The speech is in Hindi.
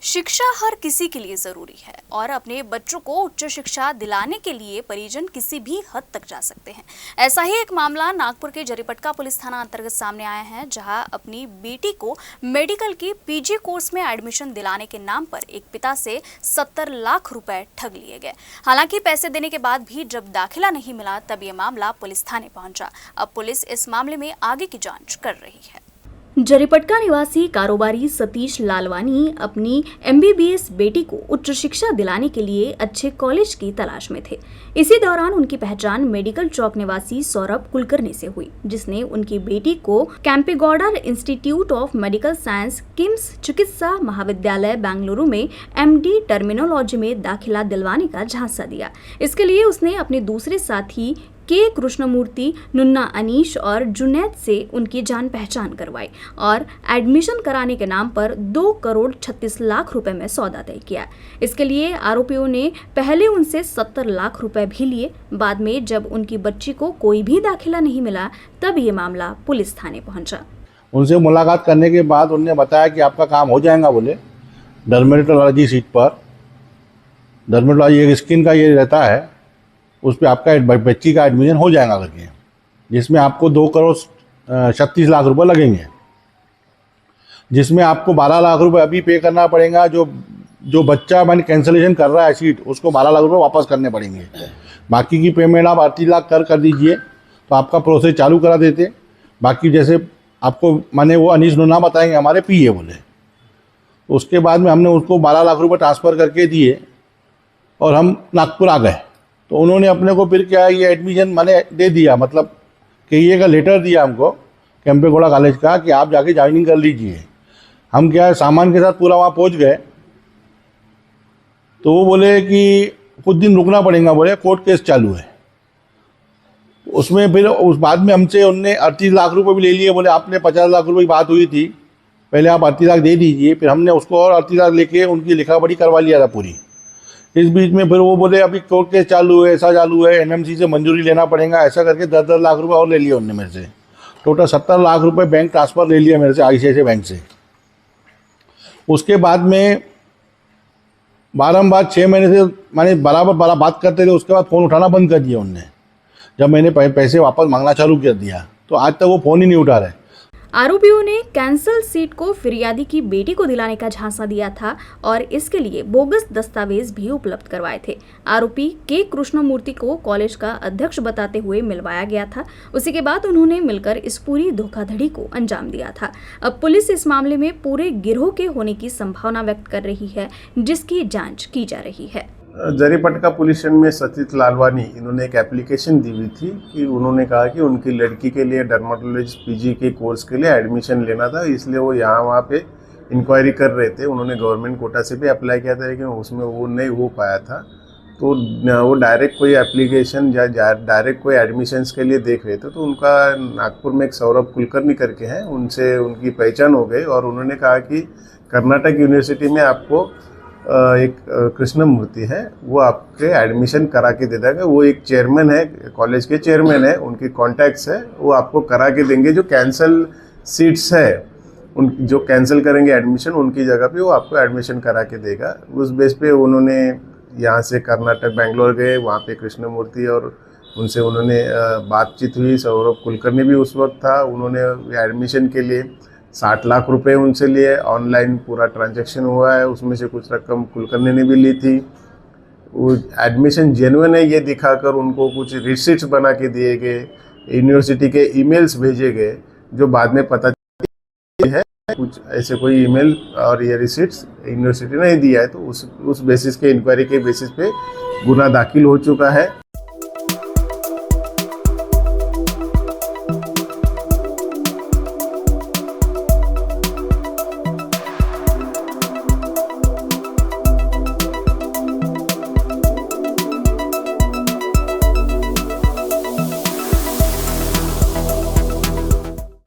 शिक्षा हर किसी के लिए जरूरी है और अपने बच्चों को उच्च शिक्षा दिलाने के लिए परिजन किसी भी हद तक जा सकते हैं। ऐसा ही एक मामला नागपुर के जरीपटका पुलिस थाना अंतर्गत सामने आया है, जहां अपनी बेटी को मेडिकल की पीजी कोर्स में एडमिशन दिलाने के नाम पर एक पिता से 70 लाख रुपए ठग लिए गए। हालांकि पैसे देने के बाद भी जब दाखिला नहीं मिला, तब ये मामला पुलिस थाने पहुंचा। अब पुलिस इस मामले में आगे की जांच कर रही है। जरीपटका निवासी कारोबारी सतीश लालवानी अपनी एमबीबीएस बेटी को उच्च शिक्षा दिलाने के लिए अच्छे कॉलेज की तलाश में थे। इसी दौरान उनकी पहचान मेडिकल चौक निवासी सौरभ कुलकर्णी से हुई, जिसने उनकी बेटी को Kempegowda institute of medical science KIMS चिकित्सा महाविद्यालय बेंगलुरु में एमडी टर्मिनोलॉजी में दाखिला दिलवाने का झांसा दिया। इसके लिए उसने अपने दूसरे साथी के कृष्णमूर्ति, नुन्ना अनीश और जुनैद से उनकी जान पहचान करवाई और एडमिशन कराने के नाम पर 2 करोड़ 36 लाख रुपए में सौदा तय किया। इसके लिए आरोपियों ने पहले उनसे 70 लाख रुपए भी लिए। बाद में जब उनकी बच्ची को कोई भी दाखिला नहीं मिला, तब ये मामला पुलिस थाने पहुंचा। उनसे मुलाकात करने के बाद उन्होंने बताया कि आपका काम हो जाएगा, बोले डर्मेटोलॉजी सीट पर। डर्मेटोलॉजी एक स्किन का ये रहता है, उस पर आपका बच्ची का एडमिशन हो जाएगा करके, जिसमें आपको 2 करोड़ 36 लाख रुपए लगेंगे, जिसमें आपको 12 लाख रुपए अभी पे करना पड़ेगा। जो बच्चा मैंने कैंसिलेशन कर रहा है सीट, उसको 12 लाख रुपए वापस करने पड़ेंगे। बाकी की पेमेंट आप 38 लाख कर दीजिए तो आपका प्रोसेस चालू करा देते। बाकी जैसे आपको मैंने वो अनीश नुन्ना बताएंगे, हमारे पीए बोले। उसके बाद में हमने उसको 12 लाख रुपए ट्रांसफ़र करके दिए और हम नागपुर आ गए। तो उन्होंने अपने को फिर क्या ये एडमिशन मैंने दे दिया, मतलब कहिए का लेटर दिया हमको कैंपेगौड़ा कॉलेज का कि आप जाके ज्वाइनिंग कर लीजिए। हम क्या है सामान के साथ पूरा वहाँ पहुँच गए, तो वो बोले कि कुछ दिन रुकना पड़ेगा, बोले कोर्ट केस चालू है। उसमें फिर उस बाद में हमसे उनने 38 लाख रुपए भी ले लिए। बोले आपने 50 लाख रुपए की बात हुई थी, पहले आप 38 लाख दे दीजिए। फिर हमने उसको और 38 लाख लेके उनकी लिखा पढ़ी करवा लिया था पूरी। इस बीच में फिर वो बोले अभी कोर्ट केस चालू है, ऐसा चालू है, एनएमसी से मंजूरी लेना पड़ेगा, ऐसा करके 10-10 लाख रुपए और ले लिए उनने मेरे से। टोटल 70 लाख रुपए बैंक ट्रांसफ़र ले लिया मेरे से आईसीआईसीआई बैंक से। उसके बाद में बारम्बार 6 महीने से मैंने बराबर बात करते थे, उसके बाद फ़ोन उठाना बंद कर दिया उनने। जब मैंने पैसे वापस मांगना चालू कर दिया तो आज तक वो फ़ोन ही नहीं उठा रहे। आरोपियों ने कैंसल सीट को फिरियादी की बेटी को दिलाने का झांसा दिया था और इसके लिए बोगस दस्तावेज भी उपलब्ध करवाए थे। आरोपी के कृष्णमूर्ति को कॉलेज का अध्यक्ष बताते हुए मिलवाया गया था। उसी के बाद उन्होंने मिलकर इस पूरी धोखाधड़ी को अंजाम दिया था। अब पुलिस इस मामले में पूरे गिरोह के होने की संभावना व्यक्त कर रही है, जिसकी जाँच की जा रही है। जरीपटका पुलिस स्टेशन में सतीश लालवानी इन्होंने एक एप्लीकेशन दी हुई थी कि उन्होंने कहा कि उनकी लड़की के लिए डर्मेटोलॉजी पीजी के कोर्स के लिए एडमिशन लेना था, इसलिए वो यहाँ वहाँ पे इंक्वायरी कर रहे थे। उन्होंने गवर्नमेंट कोटा से भी अप्लाई किया था, लेकिन उसमें वो नहीं हो पाया था। तो वो डायरेक्ट कोई एप्लीकेशन या डायरेक्ट कोई एडमिशन्स के लिए देख रहे थे। तो उनका नागपुर में एक सौरभ कुलकर्णी करके हैं, उनसे उनकी पहचान हो गई और उन्होंने कहा कि कर्नाटक यूनिवर्सिटी में आपको एक कृष्णमूर्ति है, वो आपके एडमिशन करा के दे देगा। वो एक चेयरमैन है, कॉलेज के चेयरमैन है, उनकी कॉन्टैक्ट्स है, वो आपको करा के देंगे। जो कैंसल सीट्स है, उन जो कैंसिल करेंगे एडमिशन, उनकी जगह पे वो आपको एडमिशन करा के देगा। उस बेस पे उन्होंने यहाँ से कर्नाटक बेंगलोर गए, वहाँ पे कृष्णमूर्ति और उनसे उन्होंने बातचीत हुई। सौरभ कुलकर्णी भी उस वक्त था। उन्होंने एडमिशन के लिए 60 लाख रुपए उनसे लिए। ऑनलाइन पूरा ट्रांजैक्शन हुआ है, उसमें से कुछ रकम कुलकर्णी ने भी ली थी। वो एडमिशन जेन्युइन है ये दिखाकर उनको कुछ रिसिट्स बना के दिए गए, यूनिवर्सिटी के ईमेल्स भेजे गए, जो बाद में पता है कुछ ऐसे कोई ईमेल और ये रिसिट्स यूनिवर्सिटी ने दिया है। तो उस बेसिस के इंक्वायरी के बेसिस पे गुना दाखिल हो चुका है।